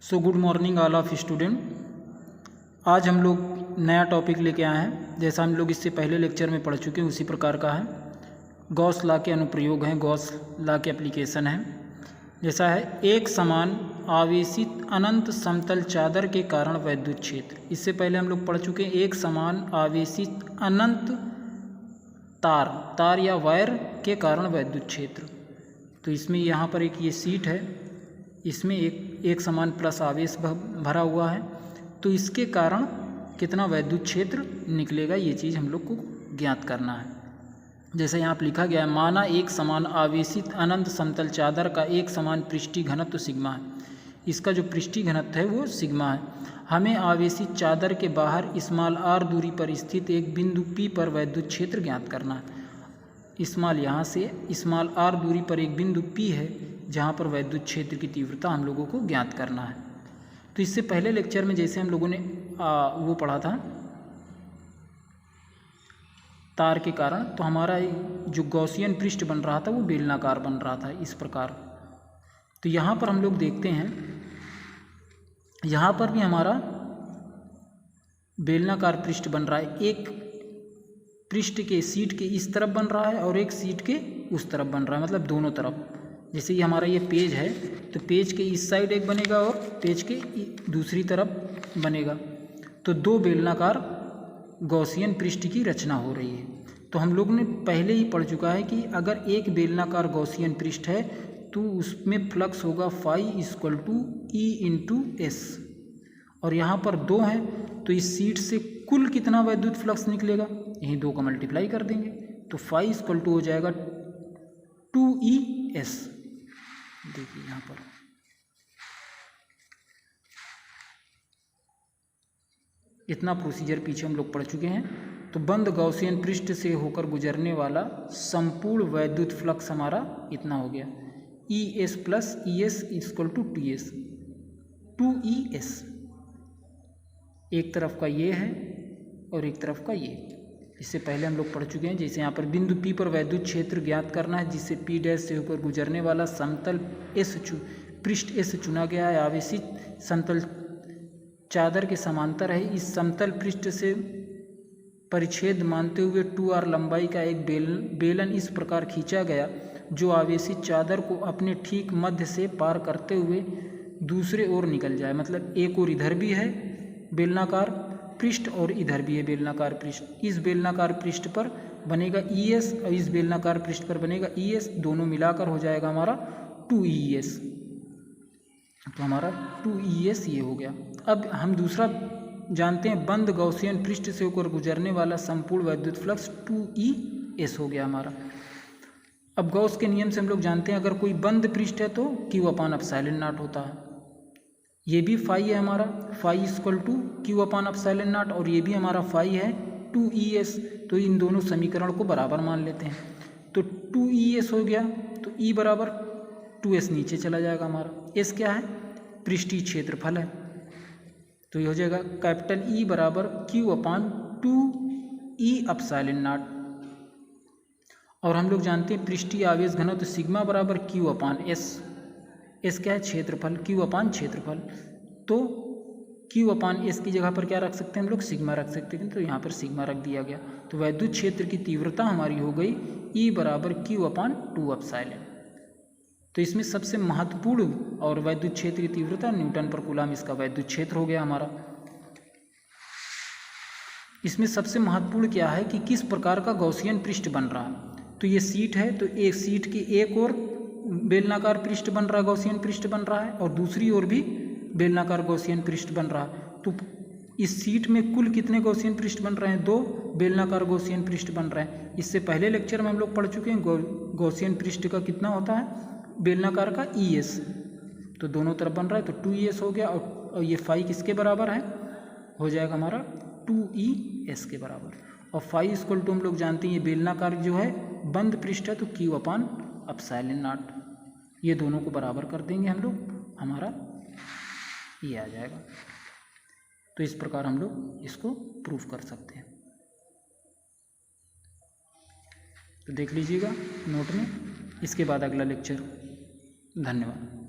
So good morning all of student. आज हम लोग नया टॉपिक लेके आए हैं। जैसा हम लोग इससे पहले लेक्चर में पढ़ चुके हैं उसी प्रकार का है। गॉस लॉ के अनुप्रयोग हैं, गॉस लॉ के एप्लीकेशन हैं। जैसा है, एक समान आवेशित अनंत समतल चादर के कारण वैद्युत क्षेत्र। इससे पहले हम लोग पढ़ चुके हैं एक समान आवेशित अनंत तार या वायर के कारण वैद्युत क्षेत्र। तो इसमें यहाँ पर एक ये शीट है, इसमें एक समान प्लस आवेश भरा हुआ है, तो इसके कारण कितना वैद्युत क्षेत्र निकलेगा ये चीज़ हम लोग को ज्ञात करना है। जैसे यहाँ पर लिखा गया है, माना एक समान आवेशित अनंत समतल चादर का एक समान पृष्ठीय घनत्व सिग्मा है। इसका जो पृष्ठीय घनत्व है वो सिग्मा है। हमें आवेशित चादर के बाहर स्मॉल r दूरी पर स्थित एक बिंदु P पर वैद्युत क्षेत्र ज्ञात करना है। स्मॉल यहाँ से स्मॉल r दूरी पर एक बिंदु P है जहाँ पर वैद्युत क्षेत्र की तीव्रता हम लोगों को ज्ञात करना है। तो इससे पहले लेक्चर में जैसे हम लोगों ने वो पढ़ा था तार के कारण, तो हमारा जो गॉसियन पृष्ठ बन रहा था वो बेलनाकार बन रहा था इस प्रकार। तो यहाँ पर हम लोग देखते हैं, यहाँ पर भी हमारा बेलनाकार पृष्ठ बन रहा है। एक पृष्ठ के शीट के इस तरफ बन रहा है और एक शीट के उस तरफ बन रहा है, मतलब दोनों तरफ। जैसे ये हमारा ये पेज है तो पेज के इस साइड एक बनेगा और पेज के दूसरी तरफ बनेगा। तो दो बेलनाकार गॉसियन पृष्ठ की रचना हो रही है। तो हम लोग ने पहले ही पढ़ चुका है कि अगर एक बेलनाकार गॉसियन पृष्ठ है तो उसमें फ्लक्स होगा phi equal to E into S, और यहाँ पर दो हैं तो इस शीट से कुल कितना वैद्युत फ्लक्स निकलेगा, यही दो का मल्टीप्लाई कर देंगे तो फाई इक्वल टू हो जाएगा 2ES। देखिए यहाँ पर इतना प्रोसीजर पीछे हम लोग पढ़ चुके हैं। तो बंद गॉसियन पृष्ठ से होकर गुजरने वाला संपूर्ण वैद्युत फ्लक्स हमारा इतना हो गया, ES plus ES equal to TS, 2ES। एक तरफ का ये है और एक तरफ का ये। इससे पहले हम लोग पढ़ चुके हैं। जैसे यहाँ पर बिंदु P पर वैद्युत क्षेत्र ज्ञात करना है, जिससे P डैश से होकर गुजरने वाला समतल पृष्ठ S चुना गया है, आवेशित समतल चादर के समांतर है। इस समतल पृष्ठ से परिच्छेद मानते हुए 2r लंबाई का एक बेलन इस प्रकार खींचा गया जो आवेशित चादर को अपने ठीक मध्य से पार करते हुए दूसरे ओर निकल जाए। मतलब एक ओर इधर भी है बेलनाकार पृष्ठ और इधर भी है बेलनाकार पृष्ठ। इस बेलनाकार पृष्ठ पर बनेगा ES और इस बेलनाकार पृष्ठ पर बनेगा ES, दोनों मिलाकर हो जाएगा हमारा 2ES। तो हमारा 2ES ये हो गया। अब हम दूसरा जानते हैं, बंद गॉसियन पृष्ठ से होकर गुजरने वाला संपूर्ण वैद्युत फ्लक्स 2ES हो गया हमारा। अब गॉस के नियम से हम लोग जानते हैं, अगर कोई बंद पृष्ठ है तो Q/ε0 होता है। ये भी फाई है हमारा, फाई इक्वल टू Q/ε0, और ये भी हमारा फाई है 2ES। तो इन दोनों समीकरण को बराबर मान लेते हैं। तो 2ES हो गया तो E बराबर 2S नीचे चला जाएगा हमारा। S क्या है, पृष्ठीय क्षेत्रफल है। तो ये हो जाएगा कैपिटल E बराबर Q/2E/ε0। और हम लोग जानते हैं पृष्ठीय आवेश घनत्व सिग्मा बराबर Q/S। S क्या है, क्षेत्रफल, Q/क्षेत्रफल। तो Q/S की जगह पर क्या रख सकते हैं हम लोग, सिग्मा रख सकते हैं। तो यहाँ पर सिग्मा रख दिया गया। तो वैद्युत क्षेत्र की तीव्रता हमारी हो गई E बराबर Q/2ε। तो इसमें सबसे महत्वपूर्ण और वैद्युत क्षेत्र की तीव्रता न्यूटन पर कूलम इसका वैद्युत क्षेत्र हो गया हमारा। इसमें सबसे महत्वपूर्ण क्या है कि किस प्रकार का गॉसियन पृष्ठ बन रहा है। तो ये शीट है, तो एक शीट की एक और बेलनाकार पृष्ठ बन रहा है, गॉसियन पृष्ठ बन रहा है, और दूसरी ओर भी बेलनाकार गॉसियन पृष्ठ बन रहा है। तो इस शीट में कुल कितने गॉसियन पृष्ठ बन रहे हैं, दो बेलनाकार गॉसियन पृष्ठ बन रहे हैं। इससे पहले लेक्चर में हम लोग पढ़ चुके हैं गॉसियन पृष्ठ का कितना होता है, बेलनाकार का ES। तो दोनों तरफ बन रहा है तो 2ES हो गया, और ये फाई किसके बराबर है, हो जाएगा हमारा 2ES के बराबर। और फाई इक्वल टू हम लोग जानते हैं ये बेलनाकार जो है बंद पृष्ठ है तो Q/ε0। ये दोनों को बराबर कर देंगे हम लोग, हमारा ये आ जाएगा। तो इस प्रकार हम लोग इसको प्रूफ कर सकते हैं। तो देख लीजिएगा नोट में, इसके बाद अगला लेक्चर। धन्यवाद।